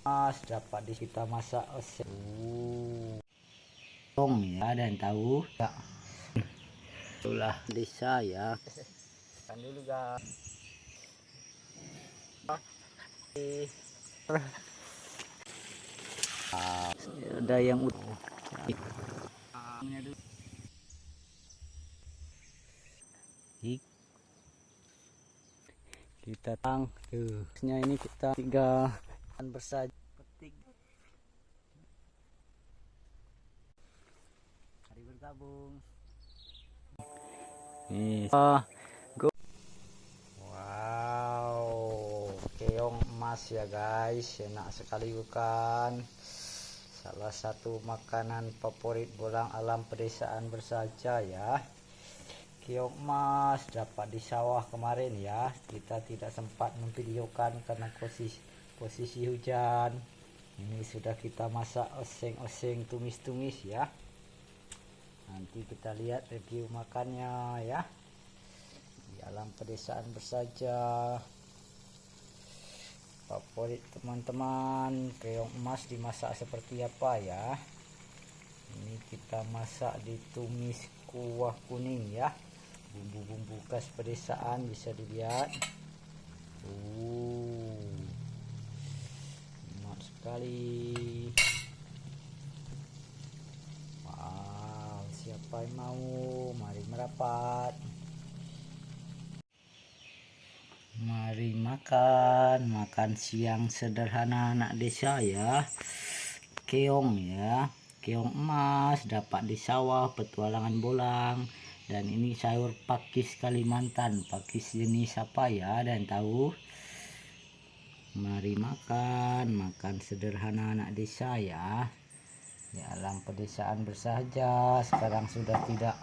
Mas dapat di kita masak oseng ya, dan tahu ya. Itulah desa ya. Kan dulu guys. Ada yang kita tang tuh. Ini kita tiga bersaja petik. Mari bergabung. Nih. Wow, keong emas ya guys, enak sekali bukan? Salah satu makanan favorit pulang alam pedesaan bersaja ya. Keong emas dapat di sawah kemarin ya. Kita tidak sempat memvideokan karena posisi hujan. Ini sudah kita masak oseng-oseng, tumis-tumis ya. Nanti kita lihat review makannya ya. Di alam pedesaan bersaja. Favorit teman-teman, keong emas dimasak seperti apa ya? Ini kita masak ditumis kuah kuning ya. Bumbu-bumbu khas pedesaan bisa dilihat. Enak sekali. Wow, siapa yang mau? Mari merapat. Mari makan siang sederhana anak desa ya. Keong ya, keong emas dapat di sawah petualangan bolang. Dan ini sayur pakis Kalimantan, pakis jenis apa ya, dan tahu? Mari makan sederhana anak desa ya. Di alam pedesaan bersaja. Sekarang sudah tidak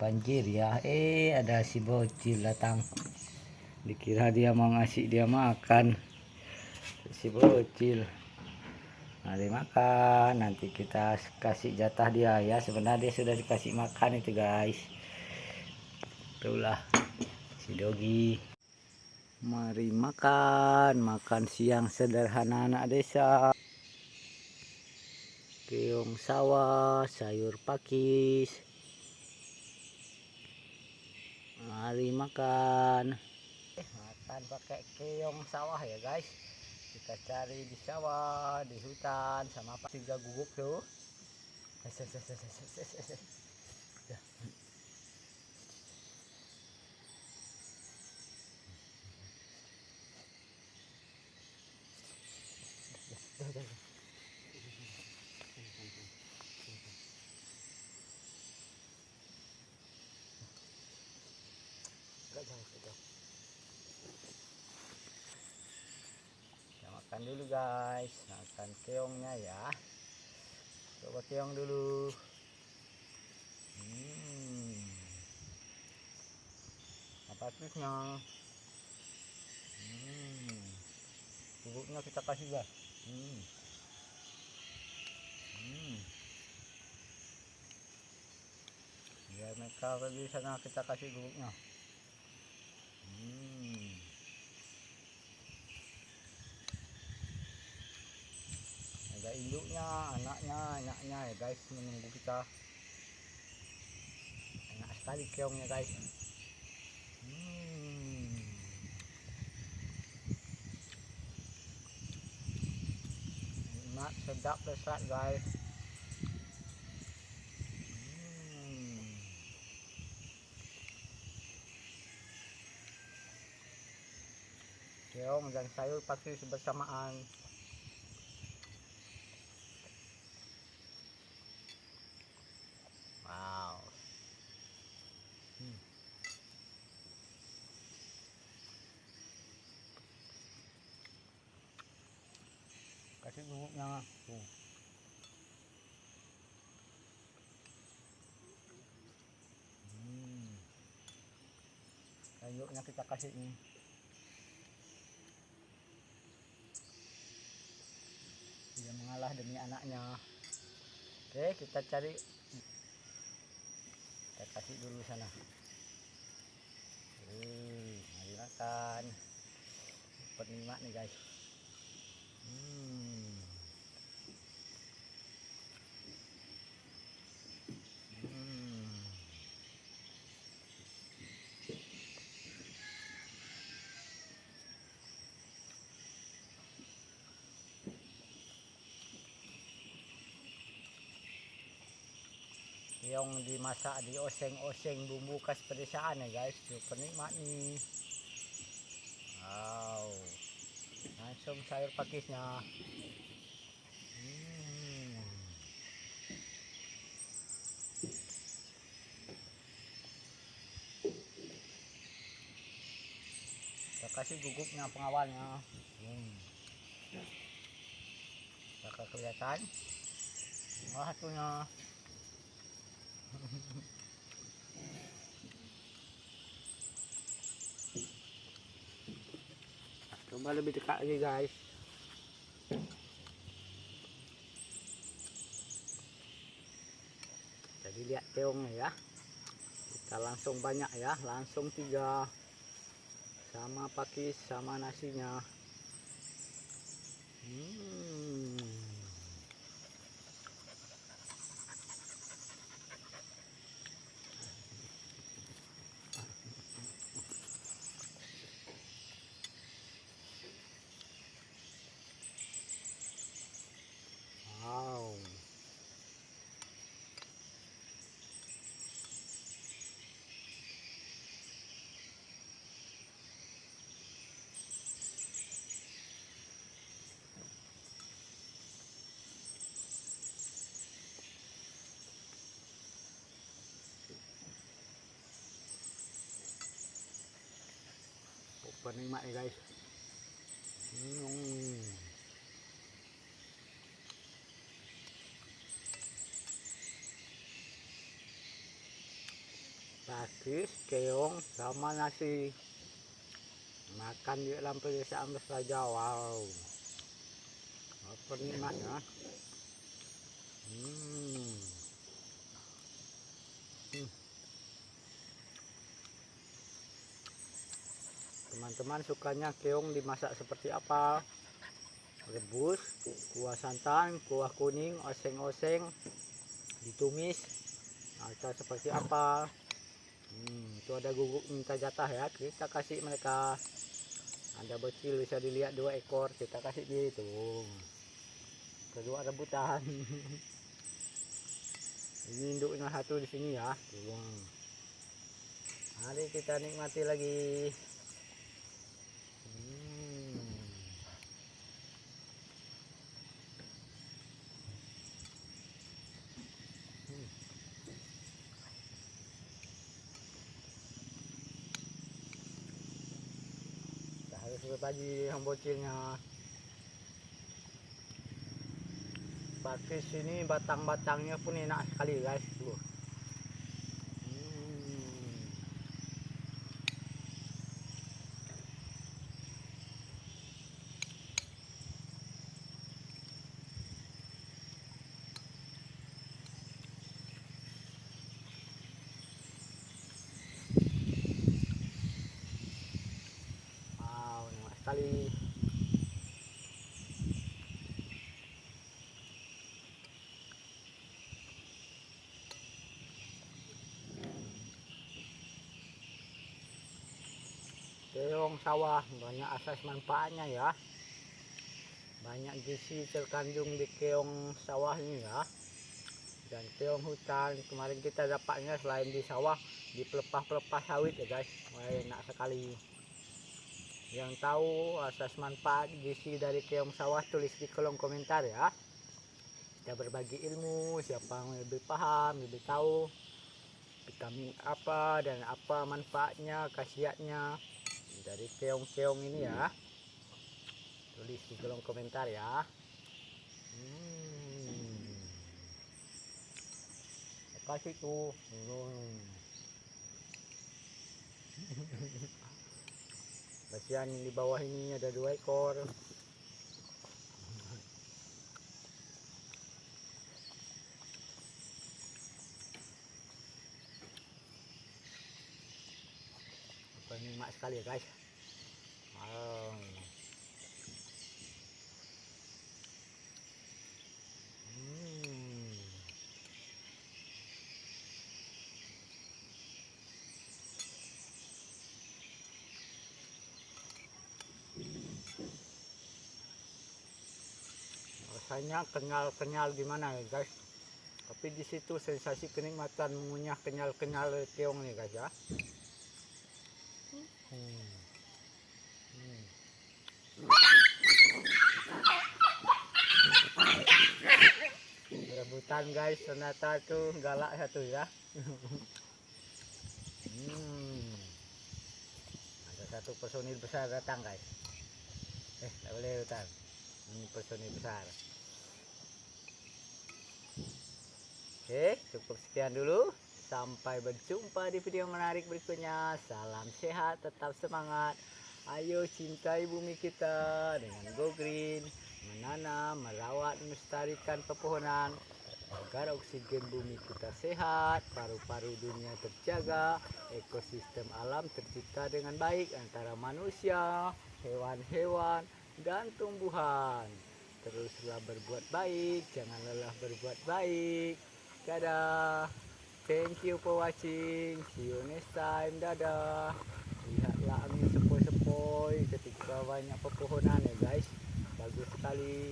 banjir ya. Ada si bocil datang. Dikira dia mau ngasih dia makan, si bocil. Mari makan, nanti kita kasih jatah dia ya. Sebenarnya dia sudah dikasih makan itu guys. Itulah si Dogi. Mari makan siang sederhana anak desa. Keong sawah, sayur pakis. Mari makan pakai keong sawah ya guys. Kita cari di sawah, di hutan, sama apa juga guguk tuh. Kita makan dulu guys, makan keongnya ya. Coba keong dulu. Apa tulisnya? Bubuknya kita kasih guys. Biar mereka pergi sana, kita kasih bubuknya. Ada induknya, anaknya ya guys, menunggu kita. Enak sekali keongnya guys. Enak, sedap, lezat guys. Keong dan sayur pakis bersamaan. Wow. Kasih bubuknya. Sayurnya kita kasih ini. Dia mengalah demi anaknya. Oke, kita cari. Kita kasih dulu sana. Mari makan. Penikmat nih guys. Yang dimasak di oseng-oseng bumbu khas pedesaan ya guys. Super nikmat nih. Wow. Langsung sayur pakisnya. Kita kasih gugupnya pengawalnya. Bakal kelihatan. Wah satunya. Coba lebih dekat lagi guys. Jadi lihat keongnya ya. Kita langsung banyak ya, langsung 3 sama pakis sama nasinya. Wow. Super nikmat ya guys. Pakis, keong sama nasi. Makan di dalam pedesaan saja. Wow. Super nikmat ya. Teman-teman sukanya keong dimasak seperti apa? Rebus, kuah santan, kuah kuning, oseng-oseng, ditumis, atau seperti apa? Itu ada guguk minta jatah ya, kita kasih mereka. Ada bocil bisa dilihat 2 ekor, kita kasih dia itu. Kedua rebutan. Ini induknya satu di sini ya. Mari kita nikmati lagi. Kita harus berbagi yang bocilnya. Pakis ini batang-batangnya pun enak sekali guys. Wow, enak sekali. Keong sawah banyak asas manfaatnya ya. Banyak gizi terkandung di keong sawah ini ya. Dan keong hutan kemarin kita dapatnya selain di sawah di pelepah-pelepah sawit ya guys. Wah, enak sekali. Yang tahu asas manfaat gizi dari keong sawah tulis di kolom komentar ya. Kita berbagi ilmu, siapa yang lebih paham, lebih tahu vitamin apa dan apa manfaatnya, khasiatnya dari keong-keong ini ya. Tulis di kolom komentar ya. Kasih tuh. Kasihan di bawah ini ada 2 ekor. Nikmat sekali ya guys. Rasanya kenyal-kenyal gimana ya guys. Tapi di situ sensasi kenikmatan mengunyah kenyal-kenyal keong nih guys ya. Rebutan guys, ternyata tuh galak satu ya. Ada satu personil besar datang guys. Tak boleh hutan. Ini personil besar. Oke, cukup sekian dulu. Sampai berjumpa di video menarik berikutnya. Salam sehat, tetap semangat. Ayo cintai bumi kita dengan Go Green. Menanam, merawat, melestarikan pepohonan agar oksigen bumi kita sehat, paru-paru dunia terjaga, ekosistem alam tercipta dengan baik antara manusia, hewan-hewan, dan tumbuhan. Teruslah berbuat baik, jangan lelah berbuat baik. Dadah. Thank you for watching. See you next time. Dadah. Lihatlah angin sepoi-sepoi ketika banyak pepohonan ya guys. Bagus sekali.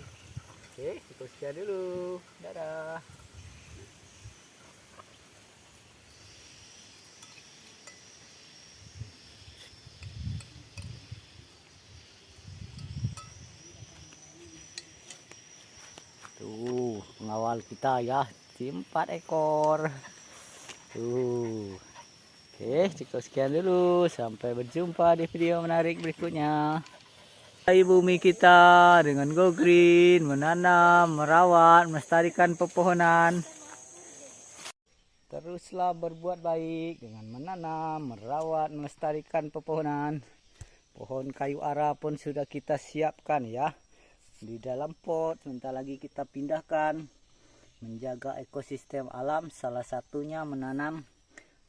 Oke, cukup sekian dulu. Dadah. Tuh, pengawal kita ya, 4 ekor. Tuh. Oke, cukup sekian dulu. Sampai berjumpa di video menarik berikutnya. Hai bumi kita dengan Go Green, menanam, merawat, melestarikan pepohonan. Teruslah berbuat baik dengan menanam, merawat, melestarikan pepohonan. Pohon kayu ara pun sudah kita siapkan ya. Di dalam pot, sebentar lagi kita pindahkan. Menjaga ekosistem alam, salah satunya menanam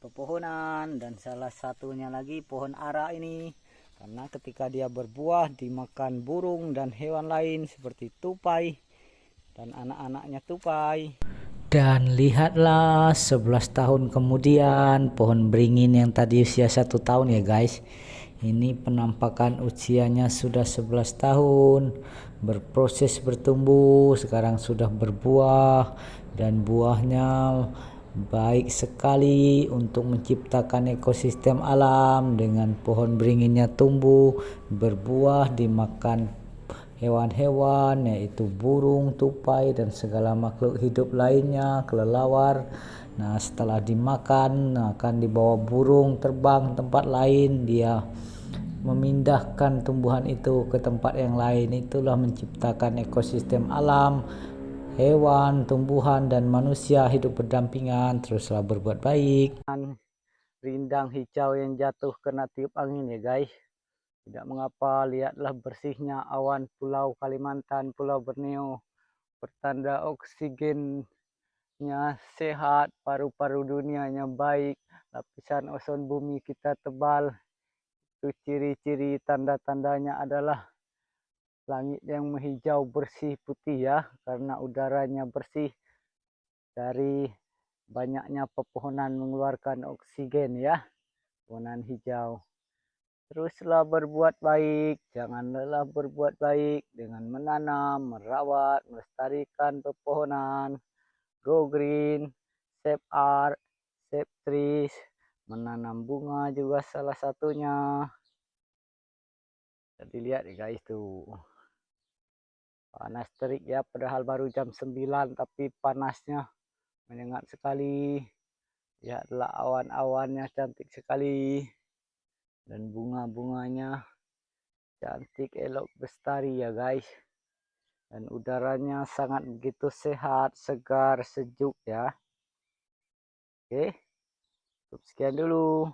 pepohonan, dan salah satunya lagi pohon ara ini, karena ketika dia berbuah dimakan burung dan hewan lain seperti tupai dan anak-anaknya tupai. Dan lihatlah 11 tahun kemudian pohon beringin yang tadi usia 1 tahun ya guys, ini penampakan usianya sudah 11 tahun, berproses bertumbuh, sekarang sudah berbuah, dan buahnya baik sekali untuk menciptakan ekosistem alam. Dengan pohon beringinnya tumbuh, berbuah, dimakan hewan-hewan yaitu burung, tupai, dan segala makhluk hidup lainnya, kelelawar. Nah, setelah dimakan akan dibawa burung terbang tempat lain, dia memindahkan tumbuhan itu ke tempat yang lain. Itulah menciptakan ekosistem alam. Hewan, tumbuhan, dan manusia hidup berdampingan. Teruslah berbuat baik. Rindang hijau yang jatuh kena tiup angin ya guys. Tidak mengapa, lihatlah bersihnya awan Pulau Kalimantan, Pulau Borneo. Pertanda oksigennya sehat, paru-paru dunianya baik, lapisan ozon bumi kita tebal. Itu ciri-ciri tanda-tandanya adalah langit yang menghijau bersih putih ya, karena udaranya bersih dari banyaknya pepohonan mengeluarkan oksigen ya, pepohonan hijau. Teruslah berbuat baik, jangan lelah berbuat baik dengan menanam, merawat, melestarikan pepohonan. Go Green, Save Art, Save Trees, menanam bunga juga salah satunya. Jadi lihat ya guys tuh. Panas terik ya, padahal baru jam 9 tapi panasnya menyengat sekali. Lihatlah awan-awannya cantik sekali. Dan bunga-bunganya cantik, elok, bestari ya guys. Dan udaranya sangat begitu sehat, segar, sejuk ya. Oke, cukup sekian dulu.